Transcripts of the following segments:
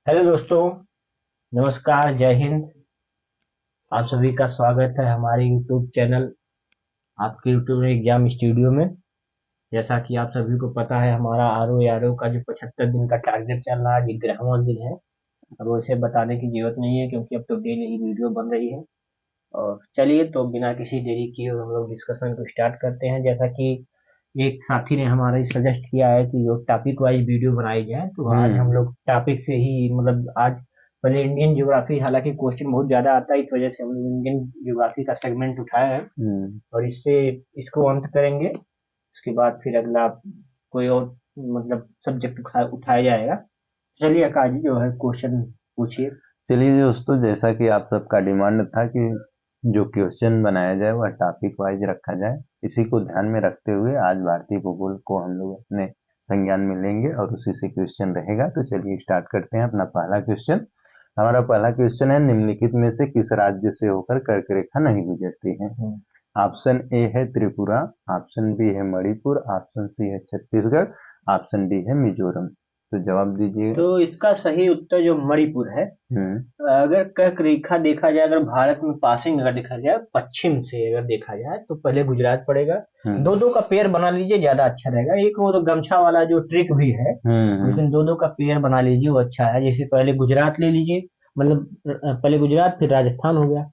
Hello दोस्तों, नमस्कार, जय हिंद। आप सभी का स्वागत है हमारे यूट्यूब चैनल, आपके यूट्यूब एग्जाम स्टूडियो में। जैसा कि आप सभी को पता है, हमारा आर ओ का जो 75 दिन का टारगेट चल रहा है, आज 11वां दिन है। अब वैसे बताने की जरूरत नहीं है क्योंकि अब तो डेली ही वीडियो बन रही है। और चलिए, तो बिना किसी देरी किए हम लोग डिस्कशन को स्टार्ट करते हैं। जैसा कि एक साथी ने हमारा सजेस्ट किया है कि जो टॉपिक वाइज वीडियो बनाई जाए, तो आज हम हम्म। लोग टॉपिक से ही मतलब आज पहले इंडियन ज्योग्राफी, हालांकि क्वेश्चन बहुत ज्यादा आता है, इस वजह से हम लोग इंडियन ज्योग्राफी का सेगमेंट उठाया है हम्म। और इससे इसको अंत करेंगे। उसके बाद फिर अगला कोई और मतलब सब्जेक्ट उठाया जाएगा। चलिए आकाश जी, जो है क्वेश्चन पूछिए। चलिए दोस्तों, जैसा कि आप सबका डिमांड था कि जो क्वेश्चन बनाया जाए वह टॉपिक वाइज रखा जाए, इसी को ध्यान में रखते हुए आज भारतीय भूगोल को हम लोग अपने संज्ञान में लेंगे और उसी से क्वेश्चन रहेगा। तो चलिए स्टार्ट करते हैं अपना पहला क्वेश्चन। हमारा पहला क्वेश्चन है, निम्नलिखित में से किस राज्य से होकर कर्क रेखा नहीं गुजरती है? हम्म, ऑप्शन ए है त्रिपुरा, ऑप्शन बी है मणिपुर, ऑप्शन सी है छत्तीसगढ़, ऑप्शन डी है मिजोरम। तो जवाब दीजिएगा। तो इसका सही उत्तर जो मणिपुर है। हम्म। अगर कर्क रेखा देखा जाए, अगर भारत में पासिंग अगर देखा जाए पश्चिम से अगर देखा जाए, तो पहले गुजरात पड़ेगा। हम्म। दो दो का पेयर बना लीजिए, ज्यादा अच्छा रहेगा। एक वो तो गमछा वाला जो ट्रिक भी है, हम्म। लेकिन दो दो का पेयर बना लीजिए, वो अच्छा है। जैसे पहले गुजरात ले लीजिए, मतलब पहले गुजरात, फिर राजस्थान हो गया,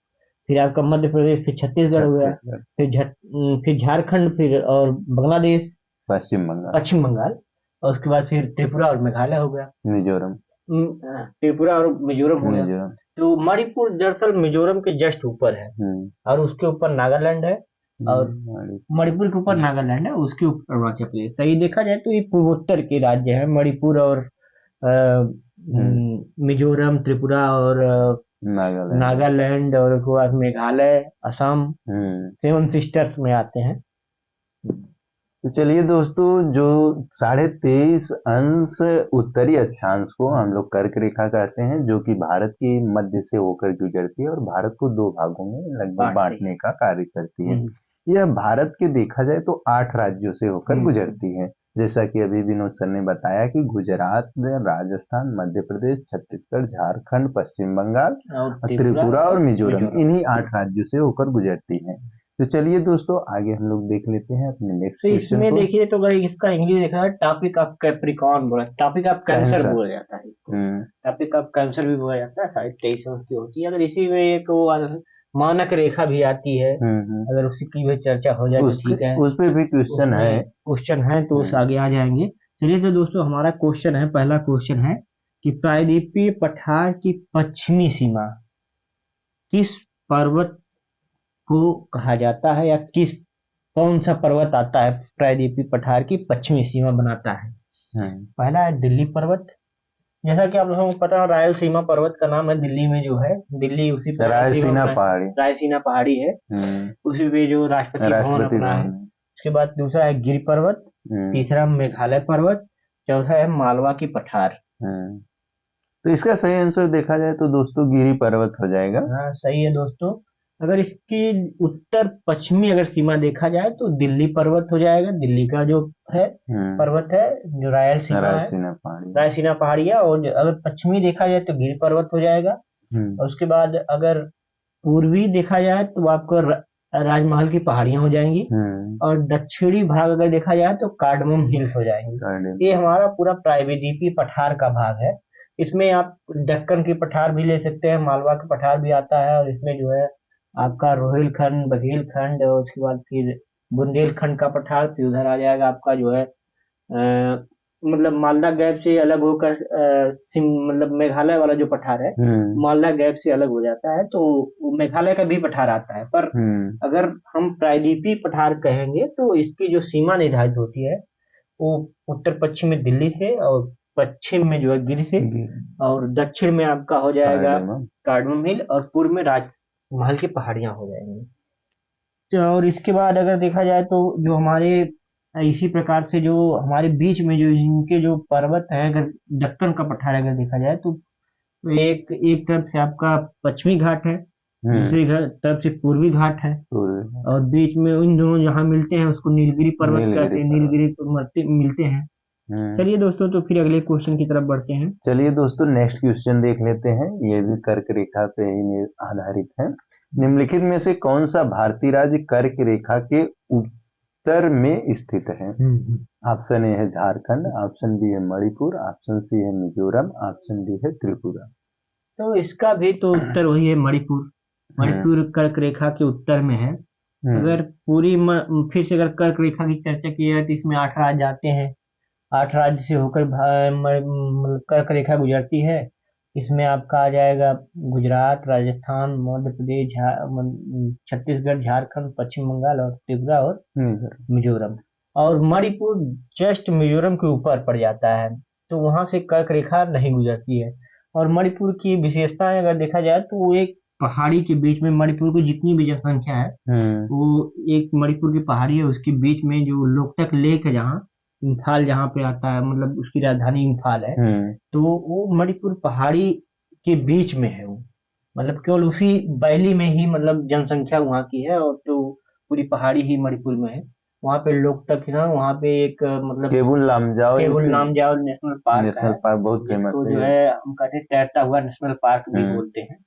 फिर आपका मध्य प्रदेश, फिर छत्तीसगढ़ हो गया, छत्तीसगढ़। फिर झारखंड, फिर और बांग्लादेश, पश्चिम बंगाल। पश्चिम बंगाल, और उसके बाद फिर त्रिपुरा और मेघालय हो गया। मिजोरम। त्रिपुरा और मिजोरम हो गया। मिजोरम। तो मणिपुर दरअसल मिजोरम के जस्ट ऊपर है, हम्म। और उसके ऊपर नागालैंड है। और मणिपुर। मणिपुर के ऊपर नागालैंड है, उसके ऊपर अरुणाचल प्रदेश। सही देखा जाए तो ये पूर्वोत्तर के राज्य है, मणिपुर और हम्म। मिजोरम, त्रिपुरा और नागालैंड। नागालैंड, और उसके बाद मेघालय, असम, हम्म। सेवन सिस्टर्स में आते हैं। तो चलिए दोस्तों, जो 23.5 अंश उत्तरी अक्षांश को हम लोग कर्क रेखा कहते हैं, जो कि भारत की मध्य से होकर गुजरती है और भारत को दो भागों में लगभग बांटते बांटने का कार्य करती है। हैं। यह भारत के देखा जाए तो 8 राज्यों से होकर हम्म, गुजरती है। जैसा कि अभी विनोद सर ने बताया कि गुजरात, राजस्थान, मध्य प्रदेश, छत्तीसगढ़, झारखंड, पश्चिम बंगाल, और त्रिपुरा त्रिपुरा और और मिजोरम, मिजोरम। इन्हीं 8 राज्यों से होकर गुजरती है। तो चलिए दोस्तों, आगे हम लोग देख लेते हैं अपने नेक्स्ट तो क्वेश्चन इसमें को। देखिए, तो भाई इसका इंग्लिश देखा है, टॉपिक ऑफ कैप्रिकॉर्न बोला, टॉपिक ऑफ कैंसर कैंसर। बोला जाता है इसको। हम्म। टॉपिक ऑफ कैंसर भी बोला जाता है, 23 की होती है। अगर इसी में एक वो मानक रेखा भी आती है, हम्म। अगर उसी की भी चर्चा हो जाए तो उसके ठीक है। उस पे भी क्वेश्चन है। उसमें क्वेश्चन है तो उस हम्म। आगे आ जाएंगे। चलिए, तो दोस्तों हमारा क्वेश्चन है, पहला क्वेश्चन है कि प्रायद्वीपीय पठार की पश्चिमी सीमा किस पर्वत को कहा जाता है, या किस कौन सा पर्वत आता है प्रायद्वीपीय पठार की पश्चिमी सीमा बनाता है? हम्म। पहला है दिल्ली पर्वत। जैसा कि आप लोगों को पता है, रायलसीमा पर्वत का नाम है दिल्ली में जो है, दिल्ली उसी पे रायलसीमा रायसीना में पहाड़ी। रायसीना पहाड़ी है, हम्म। उसी पे जो राष्ट्रपति भवन राष्ट्रपति अपना है। भवन। उसके बाद दूसरा है गिर पर्वत, हम्म। तीसरा मेघालय पर्वत, चौथा है मालवा की पठार। हम्म। तो इसका सही आंसर देखा जाए तो दोस्तों गिरी पर्वत हो जाएगा। हाँ, सही है दोस्तों। अगर इसकी उत्तर पश्चिमी अगर सीमा देखा जाए तो दिल्ली पर्वत हो जाएगा, दिल्ली का जो है हम्म। पर्वत है, जो रायल सीमा है, रायसीना पहाड़ी। रायसीना पहाड़ी है। और अगर पश्चिमी देखा जाए तो गिर पर्वत हो जाएगा। हम्म। और उसके बाद अगर पूर्वी देखा जाए तो आपको राजमहल की पहाड़ियां हो जाएंगी। हम्म। और दक्षिणी भाग अगर देखा जाए तो कार्डमम हिल्स हो जाएंगी। गार्डन। ये हमारा पूरा प्रायद्वीपीय पठार का भाग है। इसमें आप दक्कन की पठार भी ले सकते हैं, मालवा का पठार भी आता है, और इसमें जो है आपका रोहिलखंड, बघेलखंड, और उसके बाद फिर बुंदेलखंड का पठार, फिर उधर आ जाएगा आपका जो है मतलब मालदा गैप से अलग होकर मतलब मेघालय वाला जो पठार है, हम्म। मालदा गैप से अलग हो जाता है, तो वो मेघालय का भी पठार आता है। पर हम्म। अगर हम प्रायद्वीपीय पठार कहेंगे तो इसकी जो सीमा निर्धारित होती है, वो उत्तर पश्चिम में दिल्ली से, और पश्चिम में जो है गिर से, गिरी। और दक्षिण में आपका हो जाएगा कार्डमम। कार्डमम हिल, और पूर्व में राजमहल की पहाड़ियां हो जाएंगी। तो और इसके बाद अगर देखा जाए तो जो हमारे इसी प्रकार से जो हमारे बीच में जो इनके जो पर्वत है, अगर दक्कन का पठार अगर देखा जाए तो एक एक तरफ से आपका पश्चिमी घाट है, हम्म। दूसरी तरफ से पूर्वी घाट है, पूर्वी। और बीच में इन दोनों जहाँ मिलते हैं उसको नीलगिरी पर्वत नीलगिरी कहते हैं, पर्वत। नीलगिरी मिलते हैं। चलिए दोस्तों, तो फिर अगले क्वेश्चन की तरफ बढ़ते हैं। चलिए दोस्तों, नेक्स्ट क्वेश्चन देख लेते हैं। ये भी कर्क रेखा पे ही आधारित है। निम्नलिखित में से कौन सा भारतीय राज्य कर्क रेखा के उत्तर में स्थित है? ऑप्शन ए है झारखंड, ऑप्शन बी है मणिपुर, ऑप्शन सी है मिजोरम, ऑप्शन डी है त्रिपुरा। तो इसका भी तो उत्तर वही है, मणिपुर। मणिपुर कर्क रेखा के उत्तर में है। अगर फिर से अगर कर्क रेखा की चर्चा की जाए तो इसमें 8 राज्य आते हैं। 8 राज्य से होकर कर्क रेखा गुजरती है। इसमें आपका आ जाएगा गुजरात, राजस्थान, मध्य प्रदेश, छत्तीसगढ़, झारखंड, पश्चिम बंगाल और त्रिपुरा और मिजोरम। और मणिपुर जस्ट मिजोरम के ऊपर पड़ जाता है, तो वहां से कर्क रेखा नहीं गुजरती है। और मणिपुर की विशेषताएं अगर देखा जाए तो वो एक पहाड़ी के बीच में, मणिपुर की जितनी भी जनसंख्या है वो एक मणिपुर की पहाड़ी है, उसके बीच में जो लोकतक लेक है, जहाँ इम्फाल जहाँ पे आता है, मतलब उसकी राजधानी इम्फाल है, तो वो मणिपुर पहाड़ी के बीच में है वो। मतलब केवल उसी वैली में ही मतलब जनसंख्या वहाँ की है, और तो पूरी पहाड़ी ही मणिपुर में है। वहाँ पे लोकतक है ना, वहाँ पे एक मतलब केबुल लामजाओ नेशनल पार्क बहुत है, फेमस जिसको जो है। है हम कहते हैं तैरता हुआ नेशनल पार्क भी बोलते हैं।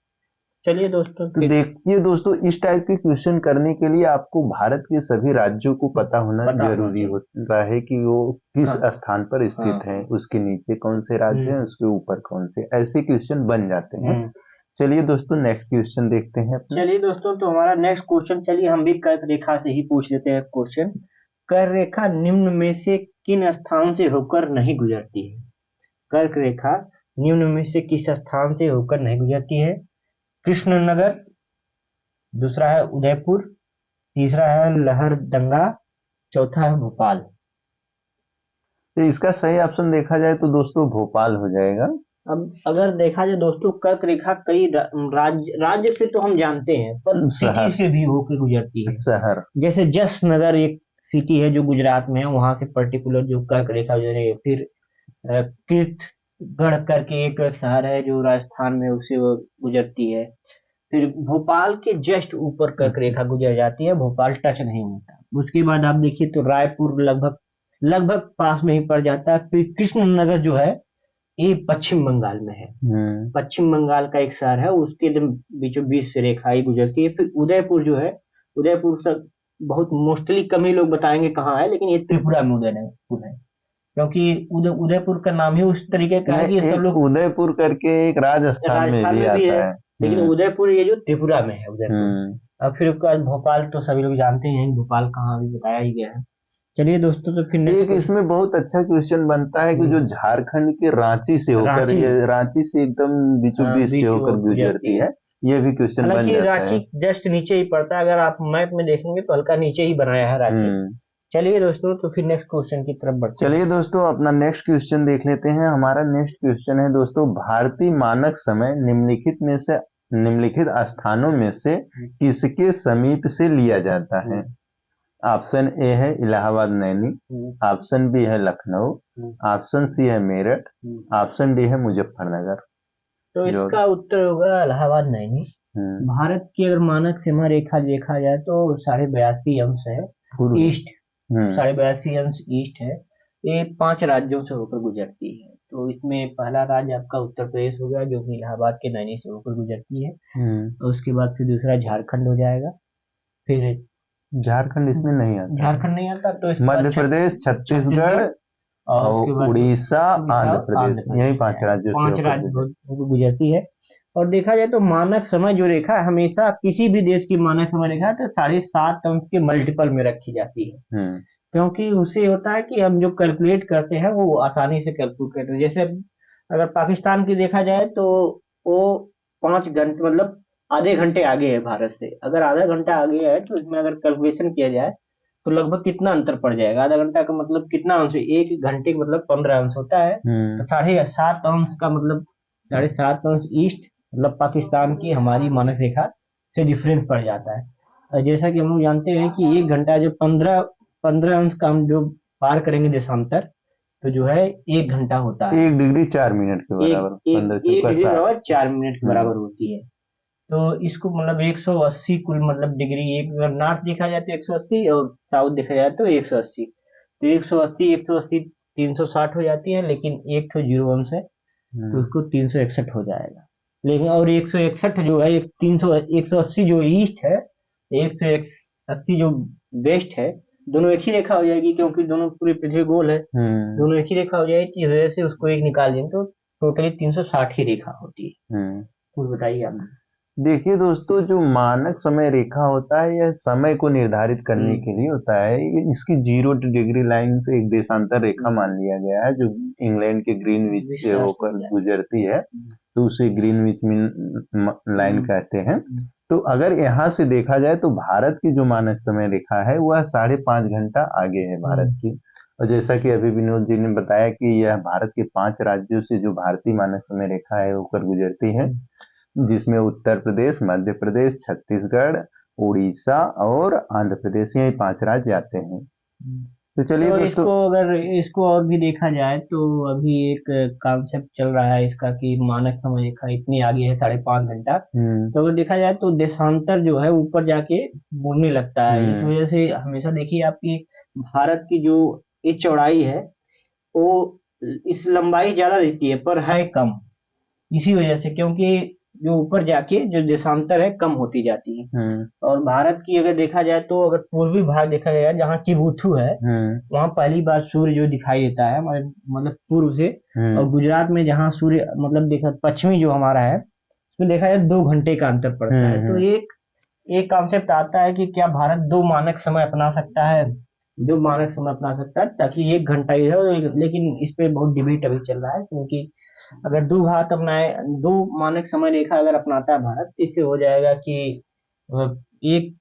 चलिए दोस्तों, तो देखिए दोस्तों, इस टाइप के क्वेश्चन करने के लिए आपको भारत के सभी राज्यों को पता होना जरूरी होता है कि वो किस स्थान पर स्थित है, उसके नीचे कौन से राज्य हैं, उसके ऊपर कौन से, ऐसे क्वेश्चन बन जाते हैं। चलिए दोस्तों, नेक्स्ट क्वेश्चन देखते हैं अपने। चलिए दोस्तों, तो हमारा नेक्स्ट क्वेश्चन, चलिए हम भी कर्क रेखा से ही पूछ लेते हैं क्वेश्चन। कर्क रेखा निम्न में से किन स्थान से होकर नहीं गुजरती है? कर्क रेखा निम्न में से किस स्थान से होकर नहीं गुजरती है? कृष्णनगर, दूसरा है उदयपुर, तीसरा है लहरदंगा, चौथा है भोपाल। तो इसका सही ऑप्शन देखा जाए तो दोस्तों भोपाल हो जाएगा। अब अगर देखा जाए दोस्तों, कर्क रेखा कई राज्य से तो हम जानते हैं, पर सिटी से भी होकर गुजरती है। शहर जैसे जस नगर एक सिटी है जो गुजरात में है, वहां से पर्टिकुलर जो कर्क रेखा गुजरे है। फिर कीर्तगढ़ करके एक शहर है जो राजस्थान में, उससे वो गुजरती है। फिर भोपाल के जस्ट ऊपर कर्क रेखा गुजर जाती है, भोपाल टच नहीं होता। उसके बाद आप देखिए तो रायपुर लगभग लगभग पास में ही पड़ जाता है। फिर कृष्णनगर जो है ये पश्चिम बंगाल में है। पश्चिम बंगाल का एक शहर है, उसके बीचों बीच से रेखा ही गुजरती है। फिर उदयपुर जो है, उदयपुर सब बहुत मोस्टली कम ही लोग बताएंगे कहाँ है, लेकिन ये त्रिपुरा में उदयपुर है, क्योंकि उदयपुर का नाम ही उस तरीके का है कि सब लोग उदयपुर करके एक राजस्थान में भी आता है, लेकिन उदयपुर ये जो त्रिपुरा में है उदयपुर। अब फिर उसके बाद भोपाल तो सभी लोग जानते हैं, भोपाल कहाँ भी बताया ही गया है। चलिए दोस्तों, तो फिर एक इसमें बहुत अच्छा क्वेश्चन बनता है कि जो झारखंड के रांची से होकर, ये रांची से एकदम बीचों बीच से होकर गुजरती है, ये भी क्वेश्चन बन जाता है। रांची जस्ट नीचे ही पड़ता है, अगर आप मैप में देखेंगे तो हल्का नीचे ही बनाया है रांची। चलिए दोस्तों, तो फिर नेक्स्ट क्वेश्चन की तरफ बढ़ते हैं। चलिए दोस्तों, अपना नेक्स्ट क्वेश्चन देख लेते हैं। हमारा नेक्स्ट क्वेश्चन है दोस्तों, भारतीय मानक समय निम्नलिखित स्थानों में से किसके समीप से लिया जाता है? ऑप्शन ए है इलाहाबाद नैनी, ऑप्शन बी है लखनऊ, ऑप्शन सी है मेरठ, ऑप्शन डी है मुजफ्फरनगर। तो इसका उत्तर होगा इलाहाबाद नैनी। भारत की अगर मानक सीमा रेखा देखा जाए तो 82.5 अंश है ईस्ट, 82.5 अंश ईस्ट है। ये 5 राज्यों से होकर गुजरती है। तो इसमें पहला राज्य आपका उत्तर प्रदेश हो गया, जो कि इलाहाबाद के नैनी से होकर गुजरती है। और उसके बाद फिर दूसरा झारखंड हो जाएगा। फिर झारखंड इसमें नहीं आता, झारखंड नहीं आता, तो मध्य प्रदेश, छत्तीसगढ़ और उड़ीसा, आंध्र प्रदेश, यही 5 राज्यों से गुजरती है। और देखा जाए तो मानक समय जो रेखा है, हमेशा किसी भी देश की मानक समय रेखा तो 7.5 अंश के मल्टीपल में रखी जाती है, क्योंकि उससे होता है कि हम जो कैलकुलेट करते हैं वो आसानी से कैलकुलेट करते हैं। जैसे अगर पाकिस्तान की देखा जाए तो वो 5 घंटे मतलब आधे घंटे आगे है भारत से। अगर आधा घंटा आगे है तो इसमें अगर कैलकुलेशन किया जाए तो लगभग कितना अंतर पड़ जाएगा? आधा घंटा का मतलब कितना अंश है? 1 घंटे का मतलब 15 अंश होता है, तो 7.5 अंश का मतलब 7.5 अंश ईस्ट, मतलब पाकिस्तान की हमारी मानक रेखा से डिफरेंस पड़ जाता है। जैसा कि हम लोग जानते हैं कि 1 घंटा जो 15 अंश का हम जो पार करेंगे देशांतर, तो जो है 1 घंटा होता है। 1 डिग्री 4 मिनट के बराबर, 1 डिग्री बराबर 4 मिनट के बराबर होती है। तो इसको मतलब 180 कुल मतलब डिग्री, एक अगर नॉर्थ देखा जाए तो 180 और साउथ देखा जाए तो 180, तो 180 360 हो जाती है, लेकिन एक तो 0 अंश है तो हम्म, उसको 361 हो जाएगा। लेकिन और 161 जो है, 180 जो ईस्ट है, 180 जो वेस्ट है, दोनों एक ही रेखा हो जाएगी, क्योंकि दोनों पूरी पृथ्वी गोल है। हम्म, दोनों एक ही रेखा हो जाएगी, इस वजह से उसको एक निकाल दें तो टोटली 360 ही रेखा होती है। हम्म। कुछ बताइए आप। देखिए दोस्तों, जो मानक समय रेखा होता है यह समय को निर्धारित करने हम्म। के लिए होता है। इसकी 0 डिग्री लाइन से एक देशांतर रेखा मान लिया गया है, जो इंग्लैंड के ग्रीनविच से विश्वास हो होकर जाए। गुजरती है, तो उसे ग्रीनविच मीन लाइन हम्म। कहते हैं। तो अगर यहाँ से देखा जाए तो भारत की जो मानक समय रेखा है वह 5.5 घंटा आगे है भारत हम्म। की। और जैसा कि अभी विनोद जी ने बताया कि यह भारत के 5 राज्यों से जो भारतीय मानक समय रेखा है होकर गुजरती है, जिसमें उत्तर प्रदेश, मध्य प्रदेश, छत्तीसगढ़, उड़ीसा और आंध्र प्रदेश, यही 5 राज्य आते हैं। हम्म। तो चलिए तो दोस्तों। इसको अगर इसको और भी देखा जाए तो अभी एक कॉन्सेप्ट चल रहा है इसका कि मानक समय रेखा इतनी आगे है 5.5 घंटा। हम्म, तो अगर देखा जाए तो देशांतर जो है ऊपर जाके मुड़ने लगता है। इस हम्म, वजह से हमेशा देखिए आपकी भारत की जो ये चौड़ाई है वो इस लंबाई ज्यादा रहती है पर है कम। इसी वजह से, क्योंकि जो ऊपर जाके जो देशांतर है कम होती जाती है। हम्म, और भारत की अगर देखा जाए तो अगर पूर्वी भाग देखा जाए जहाँ टिबुथु है, हम्म, वहां पहली बार सूर्य जो दिखाई देता है हमारे मतलब पूर्व से। और हम्म, गुजरात में जहाँ सूर्य मतलब देखा पश्चिमी जो हमारा है उसमें देखा जाए 2 घंटे का अंतर पड़ता है। तो हम्म, एक एक कॉन्सेप्ट आता है कि क्या भारत दो मानक समय अपना सकता है, दो मानक समय अपना सकता है ताकि 1 घंटा ही हो। लेकिन इस पे बहुत डिबेट अभी चल रहा है, क्योंकि अगर दो भारत अपनाए, दो मानक समय रेखा अगर अपनाता है भारत, इससे हो जाएगा कि एक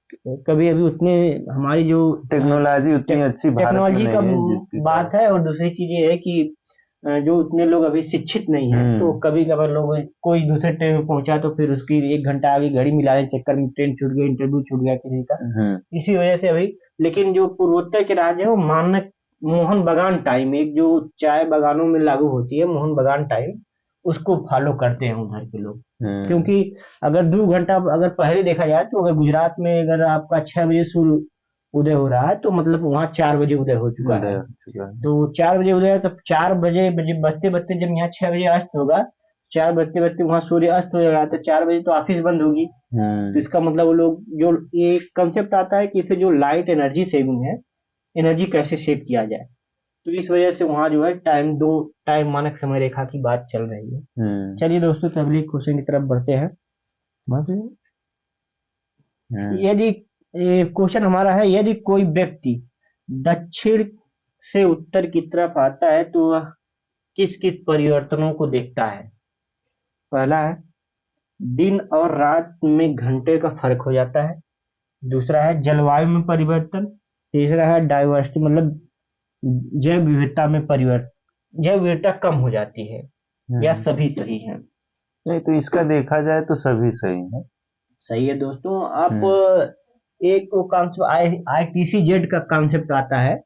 कभी अभी उतने हमारी जो टेक्नोलॉजी उतनी अच्छी भारत में टेक्नोलॉजी का नहीं है जिसकी बात है। और दूसरी चीज ये है कि जो उतने लोग अभी शिक्षित नहीं है, तो हम्म, कभी कभार लोग कोई दूसरे ट्रेन में पहुंचा तो फिर उसकी 1 घंटा आगे घड़ी मिलाने के चक्कर में ट्रेन छूट गई, इंटरव्यू छूट गया किसी का। हम्म, इसी वजह से अभी, लेकिन जो पूर्वोत्तर के राज्य है वो मानक मोहन बागान टाइम, एक जो चाय बागानों में लागू होती है मोहन बागान टाइम, उसको फॉलो करते हैं उधर के लोग। हम्म, क्योंकि अगर 2 घंटा अगर पहले देखा जाए तो अगर गुजरात में अगर आपका 6 बजे सूर्य उदय हो रहा है तो मतलब वहाँ 4 बजे उदय हो चुका उदय है। हो चुका है। तो 4 बजे उदय है तो 4 बजे बजे बजते बजते जब यहाँ 6 बजे अस्त होगा, 4 बजते बजते वहाँ सूर्य अस्त हो जाएगा, तो 4 बजे तो ऑफिस बंद होगी। तो हम्म, इसका मतलब वो लोग जो ये कंसेप्ट आता है कि इसे जो लाइट एनर्जी सेविंग है, एनर्जी कैसे सेव किया जाए। तो इस वजह से वहाँ जो है टाइम मानक समय रेखा की बात चल रही है। हम्म, चलिए दोस्तों, तो अगली क्वेश्चन की तरफ बढ़ते हैं। मतलब हम्म, यदि ये क्वेश्चन हमारा है, यदि कोई व्यक्ति दक्षिण से उत्तर की तरफ आता है तो वह किस किस परिवर्तनों को देखता है। पहला है दिन और रात में घंटे का फर्क हो जाता है। दूसरा है जलवायु में परिवर्तन। तीसरा है डाइवर्सिटी मतलब जैव विविधता में परिवर्तन, जैव विविधता कम हो जाती है। या हम्म। सभी सही है। नहीं, तो इसका देखा जाए तो सभी सही है। सही है दोस्तों। आप हम्म, एक को कॉन्सेप्ट ITCZ का कॉन्सेप्ट आता है,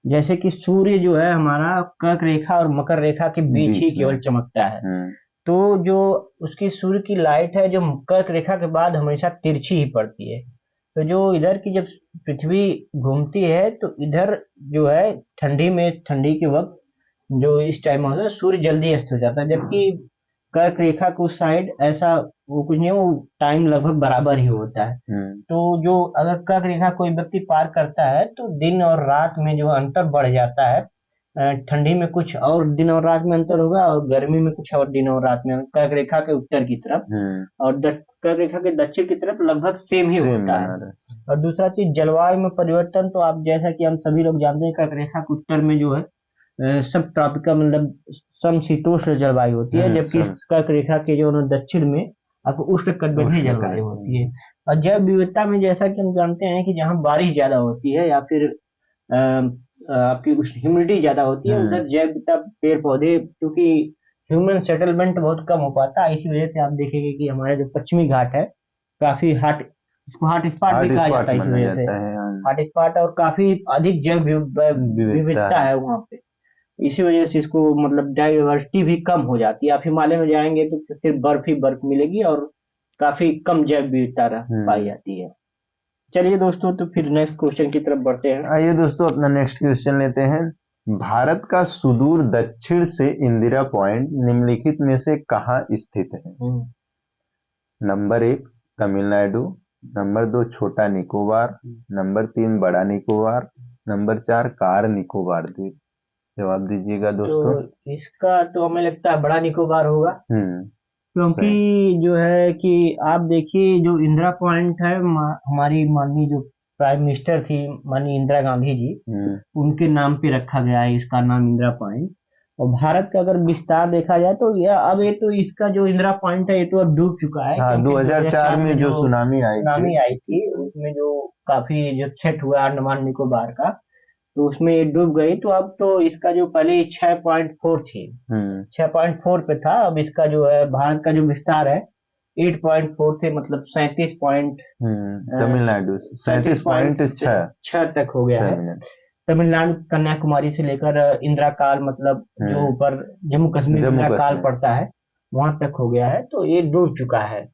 जैसे कि सूर्य जो है हमारा कर्क रेखा और मकर रेखा के बीच ही बीच में। केवल चमकता है। हम्म, तो जो उसकी सूर्य की लाइट है जो कर्क रेखा के बाद हमेशा तिरछी ही पड़ती है। तो जो इधर की जब पृथ्वी घूमती है तो इधर जो है ठंडी के वक्त जो इस टाइम होता है सूर्य जल्दी अस्त हो जाता है, जबकि कर्क रेखा के उस साइड ऐसा वो कुछ नहीं है, वो टाइम लगभग बराबर ही होता है। हम्म, तो जो अगर कर्क रेखा कोई व्यक्ति पार करता है तो दिन और रात में जो अंतर बढ़ जाता है। ठंडी में कुछ और दिन और रात में अंतर होगा और गर्मी में कुछ और दिन और रात में, कर्क रेखा के उत्तर की तरफ। हम्म। और कर्क रेखा के दक्षिण की तरफ लगभग सेम ही सेम होता है। बना रहे। और दूसरा चीज जलवायु में परिवर्तन, तो आप जैसा कि हम सभी लोग जानते हैं कर्क रेखा के उत्तर में जो है सब ट्रॉपिकल मतलब समशीतोष्ण जलवायु होती है, जबकि इस सब कर्क रेखा के जो दक्षिण में आपको उष्ण कटिबंधीय उष्ण जलवायु होती है। कटिबंध। और जैव विविधता में जैसा कि हम जानते हैं कि जहाँ बारिश ज्यादा होती है या फिर आपकी ह्यूमिडिटी ज्यादा होती है, हम्म, उधर जैव विविधता पेड़ पौधे, क्योंकि ह्यूमन सेटलमेंट बहुत कम हो पाता है, इसी वजह से आप देखेंगे कि हमारा जो पश्चिमी घाट है काफी हॉट, इसको हॉट स्पॉट भी हॉट कहा जाता स्पॉट है इसी माना वजह से। जाता है। हॉट स्पॉट और काफी अधिक जैव विविधता विविधता है। है वहाँ पे। इसी वजह से इसको मतलब डाइवर्सिटी भी कम हो जाती है। आप हिमालय में जाएंगे तो सिर्फ बर्फ ही बर्फ मिलेगी और काफी कम जैव विविधता पाई हम्म। जाती है। चलिए दोस्तों, तो फिर नेक्स्ट क्वेश्चन की तरफ बढ़ते हैं। आइए दोस्तों अपना नेक्स्ट क्वेश्चन लेते हैं। भारत का सुदूर दक्षिण से इंदिरा पॉइंट निम्नलिखित में से कहाँ स्थित है? नंबर 1 तमिलनाडु, नंबर 2 छोटा निकोबार, नंबर 3 बड़ा निकोबार, नंबर 4 कार निकोबार द्वीप। जवाब दीजिएगा दोस्तों। तो इसका तो हमें लगता है बड़ा निकोबार होगा, क्योंकि सही। जो है कि आप देखिए जो इंदिरा पॉइंट है, हमारी माननीय जो प्राइम मिनिस्टर थी माननीय इंदिरा गांधी जी, उनके नाम पे रखा गया है इसका नाम इंदिरा पॉइंट। और भारत का अगर विस्तार देखा जाए तो यह अब ये तो इसका जो इंदिरा पॉइंट है ये तो अब डूब चुका है, हाँ, क्योंकि 2004 में जो सुनामी आई थी उसमें जो काफी जो क्षति हुआ अंडमान निकोबार का, तो उसमें ये डूब गई। तो अब तो इसका जो पहले 6.4 थी, 6.4 पे था, अब इसका जो है भारत का जो विस्तार है 8.4 से मतलब 37 पॉइंट तमिलनाडु 37.6 तक हो गया है। तमिलनाडु कन्याकुमारी से लेकर इंदिरा काल मतलब जो ऊपर जम्मू कश्मीर इंदिरा काल पड़ता है वहां तक हो गया है, तो ये डूब चुका है।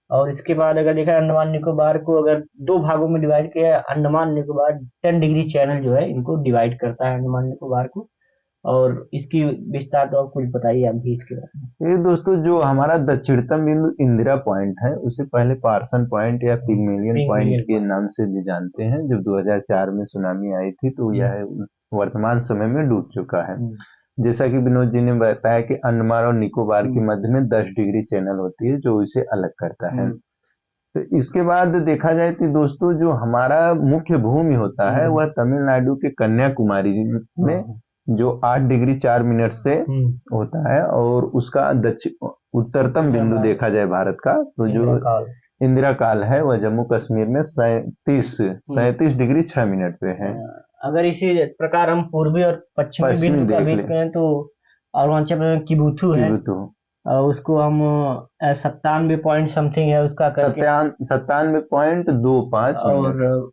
और इसके बाद अगर देखा अंडमान निकोबार को अगर दो भागों में डिवाइड किया, अंडमान निकोबार 10 डिग्री चैनल जो है इनको डिवाइड करता है अंडमान निकोबार को। और इसकी विस्तार तो आप कुछ बताइए आप भी इसके बारे में। ये दोस्तों जो हमारा दक्षिणतम बिंदु इंदिरा पॉइंट है उसे पहले पार्सन पॉइंट या पिग्मेलियन पॉइंट के नाम से भी जानते हैं। जब 2004 में सुनामी आई थी तो यह वर्तमान समय में डूब चुका है। जैसा कि विनोद जी ने बताया कि अंडमान और निकोबार के मध्य में 10 डिग्री चैनल होती है जो इसे अलग करता है। तो इसके बाद देखा जाए कि दोस्तों जो हमारा मुख्य भूमि होता है वह तमिलनाडु के कन्याकुमारी में जो 8 डिग्री 4 मिनट से होता है, और उसका दक्षिण उत्तरतम बिंदु देखा जाए भारत का तो जो इंदिरा काल है वह जम्मू कश्मीर में 37 डिग्री 6 मिनट पे है। अगर इसी प्रकार हम पूर्वी और पश्चिमी बिंदु का भी करें तो अरुणाचल प्रदेश किबुथु है, उसको हम 97 पॉइंट समथिंग है उसका करके 97.25, और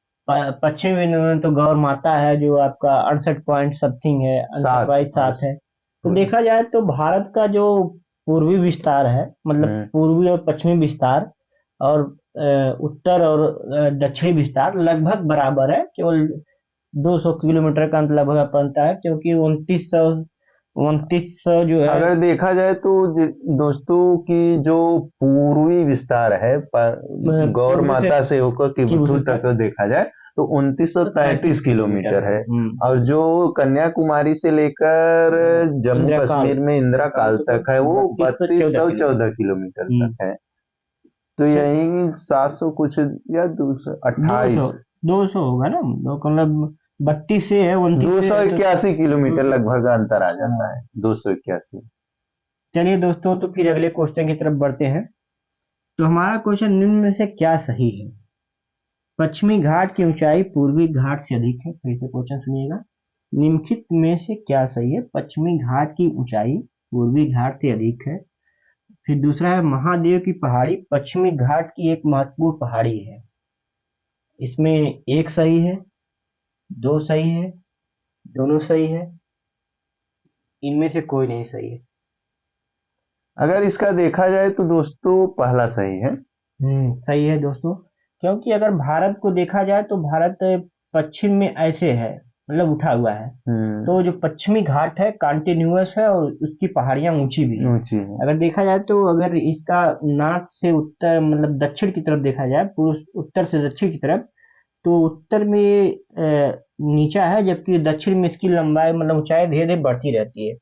पश्चिमी बिंदु में तो गौर माता है जो आपका 68 पॉइंट समथिंग है, 7 है। तो देखा जाए तो भारत का जो पूर्वी विस्तार है मतलब पूर्वी और पश्चिमी विस्तार और उत्तर और दक्षिणी विस्तार लगभग बराबर है, केवल 200 किलोमीटर का अंतर लगभग बनता है, क्योंकि 2900 जो है। अगर देखा जाए तो दोस्तों की जो पूर्वी विस्तार है गौर माता से होकर किबुथु तक देखा जाए तो 2933 किलोमीटर है, और जो कन्याकुमारी से लेकर जम्मू कश्मीर में इंदिरा काल तक है वो 3214 किलोमीटर तक है। तो यही 700 कुछ या 228 200 होगा ना, मतलब 32 से है 281 किलोमीटर लगभग अंतर आ जाता है, 281। चलिए दोस्तों, तो फिर अगले क्वेश्चन की तरफ बढ़ते हैं। तो हमारा क्वेश्चन निम्न में से क्या सही है? पश्चिमी घाट की ऊंचाई पूर्वी घाट से अधिक है। फिर से क्वेश्चन सुनिएगा, निम्नलिखित में से क्या सही है? पश्चिमी घाट की ऊंचाई पूर्वी घाट से अधिक है। फिर दूसरा है महादेव की पहाड़ी पश्चिमी घाट की एक महत्वपूर्ण पहाड़ी है। इसमें एक सही है, दो सही है, दोनों सही है, इनमें से कोई नहीं सही है। अगर इसका देखा जाए तो दोस्तों पहला सही है। सही है दोस्तों, क्योंकि अगर भारत को देखा जाए तो भारत पश्चिम में ऐसे है, मतलब उठा हुआ है, तो जो पश्चिमी घाट है कंटिन्यूअस है और उसकी पहाड़ियां ऊंची भी है। अगर देखा जाए तो अगर इसका नॉर्थ से उत्तर मतलब दक्षिण की तरफ देखा जाए, उत्तर से दक्षिण की तरफ, तो उत्तर में नीचा है, जबकि दक्षिण में इसकी लंबाई मतलब ऊंचाई धीरे धीरे बढ़ती रहती है।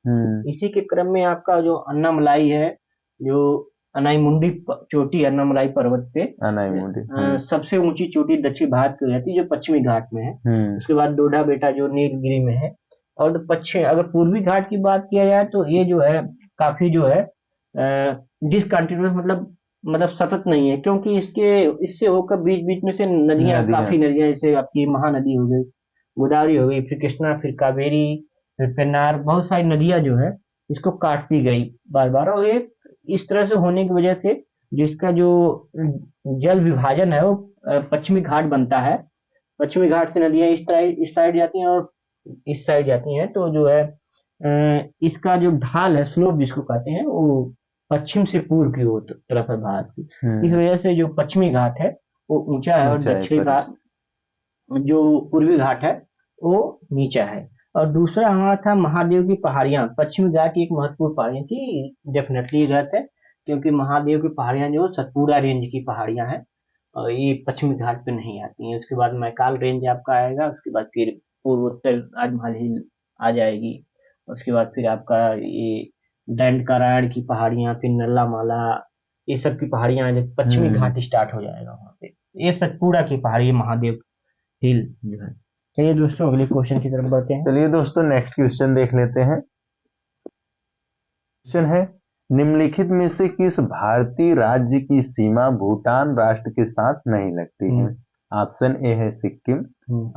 इसी के क्रम में आपका जो अन्नामलाई है, जो अनाईमुंडी चोटी अन्नामलाई पर्वत पे सबसे ऊंची चोटी दक्षिण भारत की रहती है जो पश्चिमी घाट में है। उसके बाद डोडा बेटा जो नीलगिरी में है। और पश्चिम अगर पूर्वी घाट की बात किया जाए तो ये जो है काफी जो है डिसकंटिन्यूअस मतलब सतत नहीं है, क्योंकि इससे होकर बीच बीच में से नदियां काफी नदियां, जैसे आपकी महानदी हो गई, गोदावरी हो गई, फिर कृष्णा, फिर कावेरी, फिर पेन्नार, बहुत सारी नदियां जो है इसको काटती गई बार बार। और ये इस तरह से होने की वजह से जिसका जो जल विभाजन है वो पश्चिमी घाट बनता है। पश्चिमी घाट से नदियां इस साइड जाती हैं और इस साइड जाती हैं, तो जो है इसका जो ढाल है, स्लोप जिसको कहते हैं, वो पश्चिम से पूर्व की ओर तरफ है भारत की। इस वजह से जो पश्चिमी घाट है वो ऊंचा है और दक्षिणी घाट जो पूर्वी घाट है वो नीचा है। और दूसरा हमारा था महादेव की पहाड़ियाँ। पश्चिमी घाट की एक महत्वपूर्ण पहाड़ियाँ थी, डेफिनेटली ये गलत है, क्योंकि महादेव की पहाड़ियाँ जो सतपुड़ा रेंज की पहाड़ियाँ हैं और ये पश्चिमी घाट पे नहीं आती हैं। उसके बाद मैकाल रेंज आपका आएगा, उसके बाद फिर पूर्वोत्तर राजमहल हिल आ जाएगी, उसके बाद फिर आपका ये दंडकारायण की पहाड़ियाँ, फिर नल्ला माला, ये सब की पहाड़ियाँ आ जाती, पश्चिमी घाट स्टार्ट हो जाएगा वहाँ पे। ये सतपुड़ा की पहाड़ी है, महादेव हिल जो है। चलिए दोस्तों अगले क्वेश्चन की तरफ बढ़ते हैं। चलिए दोस्तों नेक्स्ट क्वेश्चन देख लेते हैं। क्वेश्चन है, निम्नलिखित में से किस भारतीय राज्य की सीमा भूटान राष्ट्र के साथ नहीं लगती है? ऑप्शन ए है सिक्किम,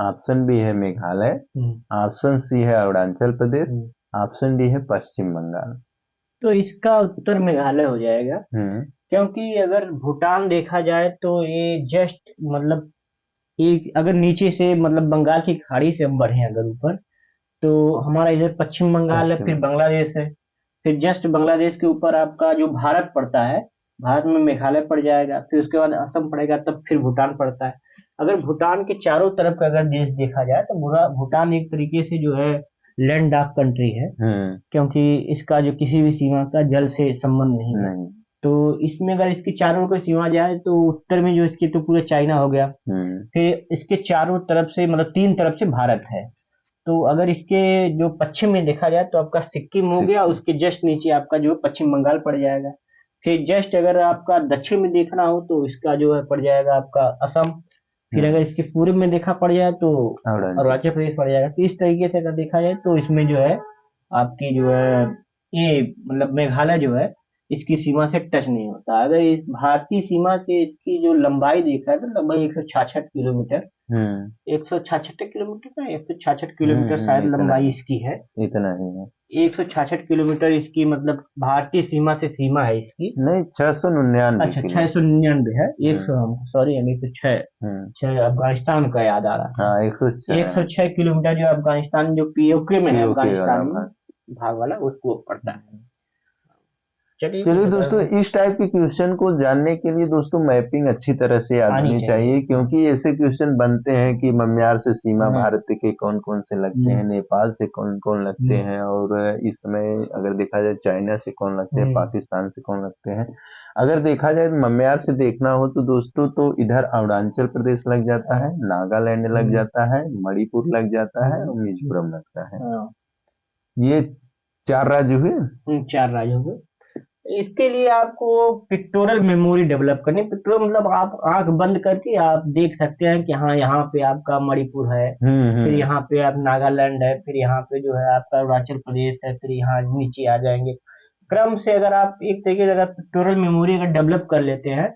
ऑप्शन बी है मेघालय, ऑप्शन सी है अरुणाचल प्रदेश, ऑप्शन डी है पश्चिम बंगाल। तो इसका उत्तर मेघालय हो जाएगा, क्योंकि अगर भूटान देखा जाए तो ये जस्ट मतलब एक, अगर नीचे से मतलब बंगाल की खाड़ी से हम बढ़े अगर ऊपर, तो हमारा इधर पश्चिम बंगाल है, फिर बांग्लादेश है, फिर जस्ट बांग्लादेश के ऊपर आपका जो भारत पड़ता है, भारत में मेघालय पड़ जाएगा, फिर उसके बाद असम पड़ेगा, तब फिर भूटान पड़ता है। अगर भूटान के चारों तरफ का अगर देश देखा जाए तो भूटान एक तरीके से जो है लैंड लॉक कंट्री है, क्योंकि इसका जो किसी भी सीमा का जल से संबंध नहीं है। तो इसमें अगर इसके चारों को सीमा जाए तो उत्तर में जो इसके तो पूरा चाइना हो गया, फिर इसके चारों तरफ से मतलब 3 तरफ से भारत है। तो अगर इसके जो पश्चिम में देखा जाए तो आपका सिक्किम हो गया, उसके जस्ट नीचे आपका जो पश्चिम बंगाल पड़ जाएगा। फिर जस्ट अगर आपका दक्षिण में देखना हो तो इसका जो है पड़ जाएगा आपका असम। फिर अगर इसके पूर्व में देखा पड़ जाए तो अरुणाचल प्रदेश पड़ जाएगा। तो इस तरीके से अगर देखा जाए तो इसमें जो है आपकी जो है ये मतलब मेघालय जो है इसकी सीमा से टच नहीं होता। अगर इस भारतीय सीमा से इसकी जो लंबाई देखा है तो लगभग 166 किलोमीटर, 166 किलोमीटर ना 166 किलोमीटर शायद लंबाई इसकी है, इतना ही है। 166 किलोमीटर इसकी मतलब भारतीय सीमा से सीमा है इसकी, नहीं 699। अच्छा 699 है, 100 सॉरी हमें तो 6 अफगानिस्तान का याद आ रहा हाँ 106 किलोमीटर जो अफगानिस्तान जो पीओके में है, अफगानिस्तान में भाग वाला उसको पड़ता है। चलिए दोस्तों इस टाइप के क्वेश्चन को जानने के लिए दोस्तों मैपिंग अच्छी तरह से आनी चाहिए, क्योंकि ऐसे क्वेश्चन बनते हैं कि मम्यार से सीमा भारत के कौन कौन से लगते हैं, नेपाल से कौन कौन लगते हैं, और इस समय अगर देखा जाए चाइना से कौन लगते हैं, पाकिस्तान से कौन लगते हैं। अगर देखा जाए मम्यार से देखना हो तो दोस्तों तो इधर अरुणाचल प्रदेश लग जाता है, नागालैंड लग जाता है, मणिपुर लग जाता है और मिजोरम लगता है। ये 4 राज्य हुए। 4 राज्य हुए। इसके लिए आपको पिक्टोरल मेमोरी डेवलप करनी। पिक्टोरल मतलब आप आंख बंद करके आप देख सकते हैं कि हाँ यहाँ पे आपका मणिपुर है, फिर यहाँ पे आप नागालैंड है, फिर यहाँ पे जो है आपका अरुणाचल प्रदेश है, फिर यहाँ नीचे आ जाएंगे क्रम से। अगर आप एक तरीके से अगर पिक्टोरल मेमोरी अगर डेवलप कर लेते हैं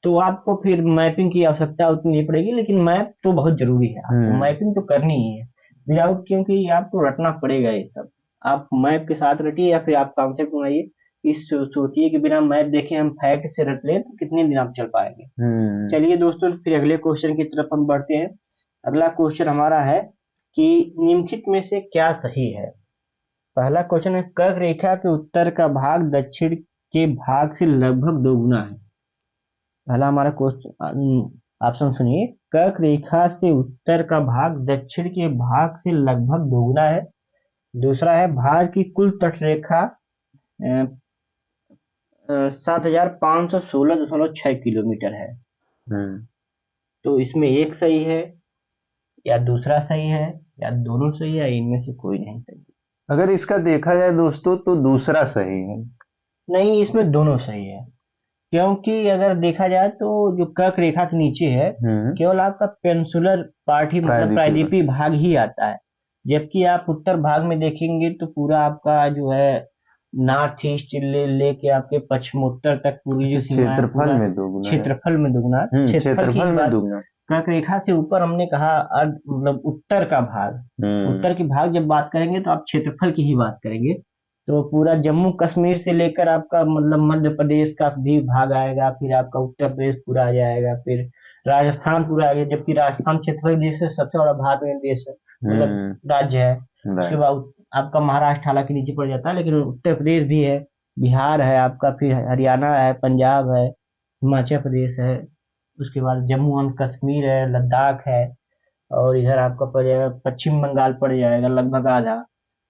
तो आपको फिर मैपिंग की आवश्यकता उतनी नहीं पड़ेगी, लेकिन मैप तो बहुत जरूरी है, आपको मैपिंग तो करनी ही है विदाउट, क्योंकि आपको रटना पड़ेगा ये सब। आप मैप के साथ रटिए या फिर आप कॉन्सेप्ट बनाइए। इस सोचिए कि बिना मैप देखे हम फैक्ट से रट लें तो कितने दिन आप चल पाएंगे। चलिए दोस्तों फिर अगले क्वेश्चन की तरफ हम बढ़ते हैं। अगला क्वेश्चन हमारा है कि निम्नलिखित में से क्या सही है। पहला क्वेश्चन है, कर्क रेखा के उत्तर का भाग दक्षिण के भाग से लगभग दोगुना है। पहला हमारा क्वेश्चन ऑप्शन सुनिए, कर्क रेखा से उत्तर का भाग दक्षिण के भाग से लगभग दोगुना है। दूसरा है, भारत की कुल तट रेखा 7516.6 किलोमीटर है। तो इसमें एक सही है या दूसरा सही है या दोनों सही है, इनमें से कोई नहीं सही। अगर इसका देखा जाए दोस्तों तो दूसरा सही है। नहीं, इसमें दोनों सही है, क्योंकि अगर देखा जाए तो जो कर्क रेखा के नीचे है केवल आपका पेंसुलर पार्ट ही मतलब प्रायद्वीपीय भाग ही आता है, जबकि आप उत्तर भाग में देखेंगे तो पूरा आपका जो है नॉर्थ ईस्ट लेके आपके पश्चिमोत्तर तक पूरी जो क्षेत्रफल में दोगुना कर्क रेखा से ऊपर हमने कहा मतलब उत्तर का भाग, उत्तर की भाग जब बात करेंगे तो आप क्षेत्रफल की ही बात करेंगे। तो पूरा जम्मू कश्मीर से लेकर आपका मतलब मध्य प्रदेश का भी भाग आएगा, फिर आपका उत्तर प्रदेश पूरा आ जाएगा, फिर राजस्थान पूरा आ गया, जबकि राजस्थान क्षेत्रफल देश है, सबसे बड़ा भारत में देश है मतलब राज्य है। उसके बाद आपका महाराष्ट्र हालांकि नीचे पड़ जाता है, लेकिन उत्तर प्रदेश भी है, बिहार है आपका, फिर हरियाणा है, पंजाब है, हिमाचल प्रदेश है, उसके बाद जम्मू एंड कश्मीर है, लद्दाख है। और इधर आपका पड़ जाएगा पश्चिम बंगाल पड़ जाएगा लगभग आधा।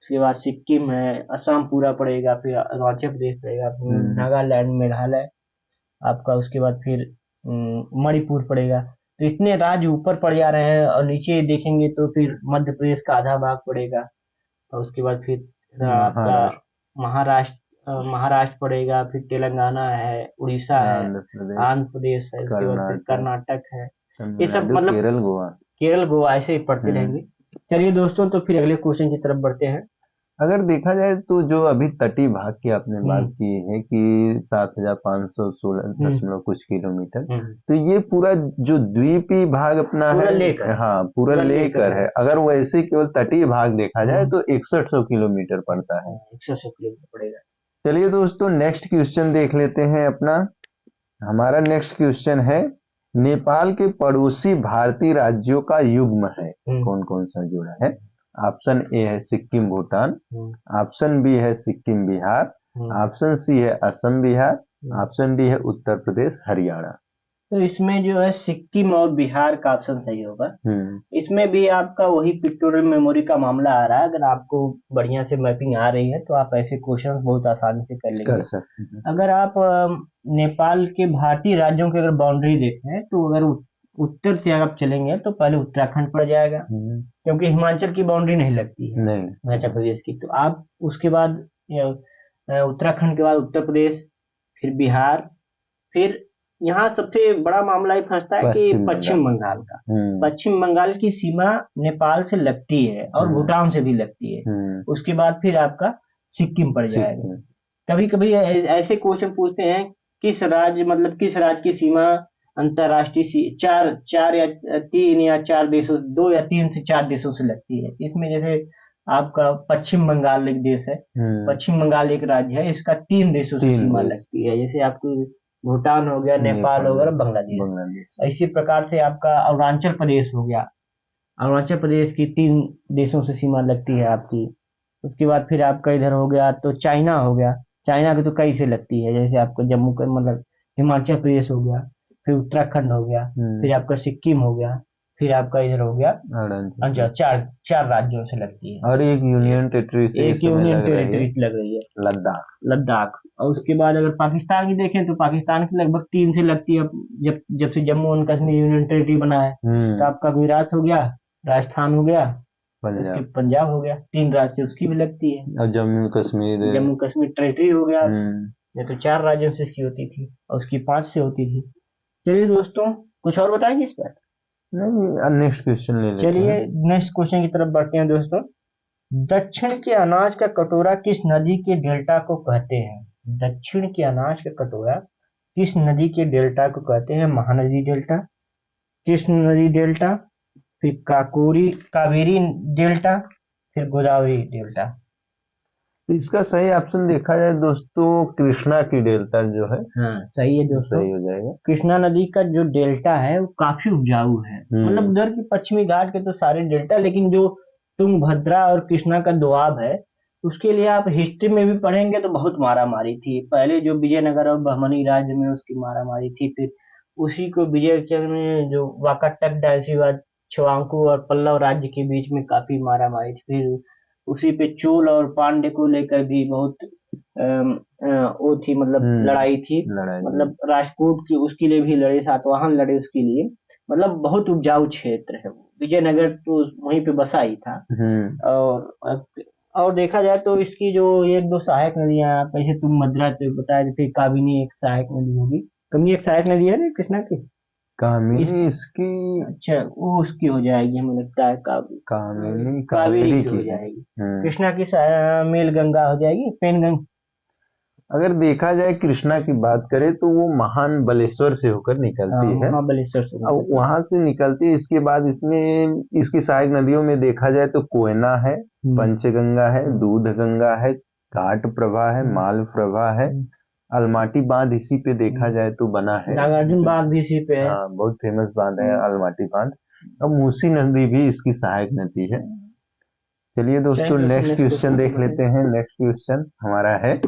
उसके बाद सिक्किम है, असम पूरा पड़ेगा, फिर अरुणाचल प्रदेश पड़ेगा, फिर नागालैंड, मेघालय आपका, उसके बाद फिर मणिपुर पड़ेगा। तो इतने राज्य ऊपर पड़ जा रहे हैं, और नीचे देखेंगे तो फिर मध्य प्रदेश का आधा भाग पड़ेगा, और उसके बाद फिर आपका महाराष्ट्र, महाराष्ट्र पड़ेगा, फिर तेलंगाना है, उड़ीसा है, आंध्र प्रदेश, आंध्र प्रदेश है, उसके बाद फिर कर्नाटक, कर्नाटक है। ये सब तमिलनाडु, मतलब केरल, गोवा। केरल, गोवा ऐसे ही पढ़ते हम्म रहेंगे। चलिए दोस्तों, तो फिर अगले क्वेश्चन की तरफ बढ़ते हैं। अगर देखा जाए तो जो अभी तटीय भाग की आपने बात हम्म। की है कि 7,516 हम्म। दशमलव कुछ किलोमीटर, हम्म। तो ये पूरा जो द्वीपी भाग अपना पूरा है, लेकर, हाँ पूरा पूरा लेकर लेकर है। अगर वैसे केवल तटीय भाग देखा जाए हम्म। तो 6100 किलोमीटर पड़ता है। 100 किलोमीटर पड़ेगा। चलिए दोस्तों, नेक्स्ट क्वेश्चन देख लेते हैं अपना। हमारा नेक्स्ट क्वेश्चन है, नेपाल के पड़ोसी भारतीय राज्यों का युग्म है, हम्म। कौन कौन सा जुड़ा है? ऑप्शन ए है सिक्किम भूटान, हम्म। ऑप्शन बी है सिक्किम बिहार, हम्म। ऑप्शन सी है असम बिहार, हम्म। ऑप्शन डी है उत्तर प्रदेश हरियाणा। तो इसमें जो है सिक्किम और बिहार का ऑप्शन सही होगा। हम्म इसमें भी आपका वही पिक्टोरियल मेमोरी का मामला आ रहा है। अगर आपको बढ़िया से मैपिंग आ रही है तो आप ऐसे क्वेश्चन बहुत आसानी से कर कर लेंगे। सकते हैं। अगर आप नेपाल के भारतीय राज्यों की अगर बाउंड्री देखें, तो अगर उत्तर से आप चलेंगे तो पहले उत्तराखंड पड़ जाएगा, क्योंकि हिमाचल की बाउंड्री नहीं लगती है नहीं। हिमाचल प्रदेश की। तो आप उसके बाद उत्तराखंड के बाद उत्तर प्रदेश, फिर बिहार, फिर यहाँ सबसे बड़ा मामला ये फंसता है कि पश्चिम पश्चिम बंगाल। बंगाल का। पश्चिम बंगाल की सीमा नेपाल से लगती है और भूटान से भी लगती है। उसके बाद फिर आपका सिक्किम पड़ जाएगा। सिक्किम। कभी कभी ऐसे क्वेश्चन पूछते हैं, किस राज्य की सीमा अंतरराष्ट्रीय चार चार या तीन या चार देशों, दो या तीन से चार देशों से लगती है। इसमें जैसे आपका पश्चिम बंगाल एक देश है, पश्चिम बंगाल एक राज्य है, इसका 3 देशों से सीमा लगती है। जैसे आपको भूटान हो गया, नेपाल हो गया, बांग्लादेश। इसी प्रकार से आपका अरुणाचल प्रदेश हो गया, अरुणाचल प्रदेश की 3 देशों से सीमा लगती है आपकी। उसके बाद फिर आपका इधर हो गया तो चाइना हो गया, चाइना की तो कई से लगती है। जैसे आपको जम्मू का मतलब हिमाचल प्रदेश हो गया, फिर उत्तराखंड हो गया, फिर आपका सिक्किम हो गया, फिर आपका इधर हो गया अच्छा, चार चार राज्यों से लगती है। और एक यूनियन टेरिटरी से एक यूनियन टेरिटरी लग रही है, लद्दाख। लद्दाख। और उसके बाद अगर पाकिस्तान की देखें तो पाकिस्तान की लगभग 3 से लगती है। जब जब से Jammu and Kashmir union territory बना है, तो आपका गुजरात हो गया, राजस्थान हो गया, उसके पंजाब हो गया, 3 राज्य से उसकी भी लगती है। और जम्मू कश्मीर टेरिटरी हो गया। ये तो 4 राज्यों से इसकी होती थी, और उसकी 5 से होती थी। चलिए दोस्तों, कुछ और बताएंगे इस पर? नहीं, नेक्स्ट क्वेश्चन ले लेते हैं। चलिए नेक्स्ट क्वेश्चन की तरफ बढ़ते हैं दोस्तों। दक्षिण के अनाज का कटोरा किस नदी के डेल्टा को कहते हैं? दक्षिण के अनाज का कटोरा किस नदी के डेल्टा को कहते हैं? महानदी डेल्टा, कृष्ण नदी डेल्टा, फिर कावेरी डेल्टा, फिर गोदावरी डेल्टा। तो इसका सही ऑप्शन देखा जाए दोस्तों, कृष्णा की डेल्टा जो है। हाँ सही है दोस्तों, सही हो जाएगा। कृष्णा नदी का जो डेल्टा है वो काफी उपजाऊ है। मतलब उधर की पश्चिमी घाट के तो सारे डेल्टा, लेकिन जो तुंगभद्रा और कृष्णा का दोआब है, उसके लिए आप हिस्ट्री में भी पढ़ेंगे तो बहुत मारा मारी थी। पहले जो विजयनगर और बहमनी राज्य में उसकी मारा मारी थी, फिर उसी को विजय में जो वाकाटक डायसीवाद छुआंकू और पल्लव राज्य के बीच में काफी मारा मारी थी। फिर उसी पे चोल और पांड्य को लेकर भी बहुत वो थी, मतलब लड़ाई थी। मतलब राजपूत की उसके लिए भी लड़े, सातवाहन लड़े उसके लिए। मतलब बहुत उपजाऊ क्षेत्र है वो। विजयनगर तो वहीं पे बसा ही था। और देखा जाए तो इसकी जो 1-2 सहायक नदियां, जैसे तुम मद्रा तो बताया, फिर काबिनी एक सहायक नदी होगी, कमी एक सहायक नदी है ना कृष्णा की, कामिनी इसकी। अच्छा, वो उसकी हो जाएगी, हमें लगता है कावेरी की हो जाएगी। कृष्णा की मेल गंगा हो जाएगी, पेनगंगा। अगर देखा जाए कृष्णा की बात करें तो वो महान बलेश्वर से होकर निकलती है। महाबलेश्वर से वहां से निकलती है। इसके बाद इसमें इसकी सहायक नदियों में देखा जाए तो कोयना है, पंचगंगा है, दूध गंगा है, घाट प्रभा है, माल प्रभा है, अलमाटी बांध इसी पे देखा जाए तो बना है। नागार्जुन बांध भी इसी पे है। हाँ, बहुत फेमस बांध है अलमाटी बांध। और मूसी नदी भी इसकी सहायक नदी है। चलिए दोस्तों, नेक्स्ट क्वेश्चन देख लेते हैं। नेक्स्ट क्वेश्चन हमारा है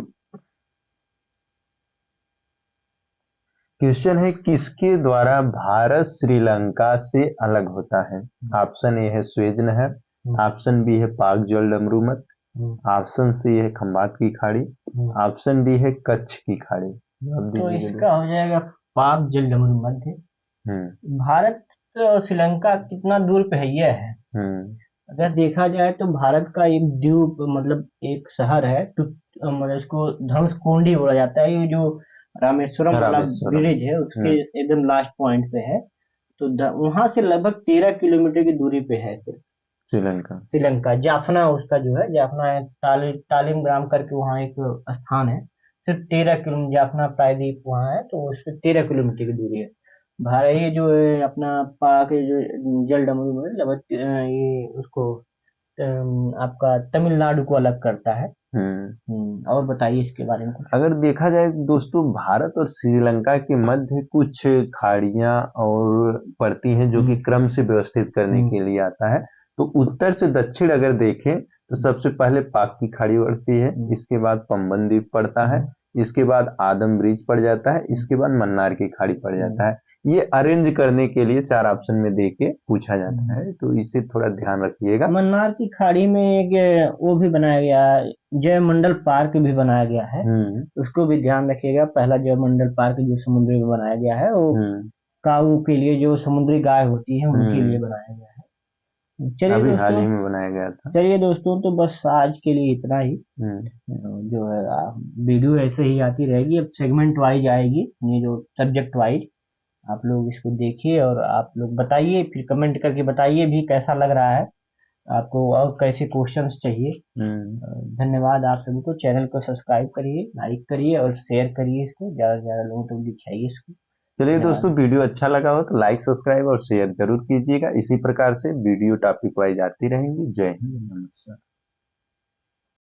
क्वेश्चन है, किसके द्वारा भारत श्रीलंका से अलग होता है? ऑप्शन ए है स्वेज नहर, ऑप्शन बी है पाक जलडमरू मठ, ऑप्शन सी है खंबात की खाड़ी, ऑप्शन डी है कच्छ की खाड़ी। जवाब तो दीजिए इसका हो जाएगा पाक जलडमरू मध्य। भारत और श्रीलंका कितना दूर पे है ये है। अगर देखा जाए तो भारत का एक द्वीप मतलब एक शहर है तो मतलब इसको धनुषकोडी बोला जाता है। ये जो रामेश्वरम वाला ब्रिज है उसके एकदम लास्ट पॉइंट पे है। तो वहां से लगभग 13 किलोमीटर की दूरी पे है श्रीलंका। श्रीलंका जाफना उसका जो है, जाफना है तालिम ग्राम करके वहाँ एक स्थान है। सिर्फ 13 किलोमीटर जाफना प्रायद्वीप वहाँ है, तो उस पर 13 किलोमीटर की दूरी है। भारत ये जो है अपना पाक ये जो जल डमरू है लगभग ये उसको आपका तमिलनाडु को अलग करता है। और बताइए इसके बारे में कुछ। अगर देखा जाए दोस्तों, भारत और श्रीलंका के मध्य कुछ खाड़ियां और पड़ती हैं जो कि क्रम से व्यवस्थित करने के लिए आता है। तो उत्तर से दक्षिण अगर देखें तो सबसे पहले पाक की खाड़ी पड़ती है, इसके बाद पंबन द्वीप पड़ता है, इसके बाद आदम ब्रिज पड़ जाता है, इसके बाद मन्नार की खाड़ी पड़ जाता है। ये अरेंज करने के लिए 4 ऑप्शन में दे के पूछा जाता है, तो इसे थोड़ा ध्यान रखिएगा। मन्नार की खाड़ी में एक वो भी बनाया गया, जय मंडल पार्क भी बनाया गया है, उसको भी ध्यान रखिएगा। पहला जय मंडल पार्क जो समुद्र में बनाया गया है वो काऊ के लिए, जो समुद्री गाय होती है उनके लिए बनाया गया है। चलिए दोस्तों, हाल ही में बनाया गया था। चलिए दोस्तों, तो बस आज के लिए इतना ही। जो है वीडियो ऐसे ही आती रहेगी, अब सेगमेंट वाइज आएगी, ये जो सब्जेक्ट वाइज। आप लोग इसको देखिए और आप लोग बताइए, फिर कमेंट करके बताइए भी कैसा लग रहा है आपको और कैसे क्वेश्चंस चाहिए। धन्यवाद आप सभी को। चैनल को सब्सक्राइब करिए, लाइक करिए और शेयर करिए, इसको ज्यादा से ज्यादा लोगों तक दिखाइए इसको। चलिए दोस्तों, वीडियो अच्छा लगा हो तो लाइक सब्सक्राइब और शेयर जरूर कीजिएगा। इसी प्रकार से वीडियो टॉपिक वाइज आती रहेंगी। जय हिंद, नमस्कार।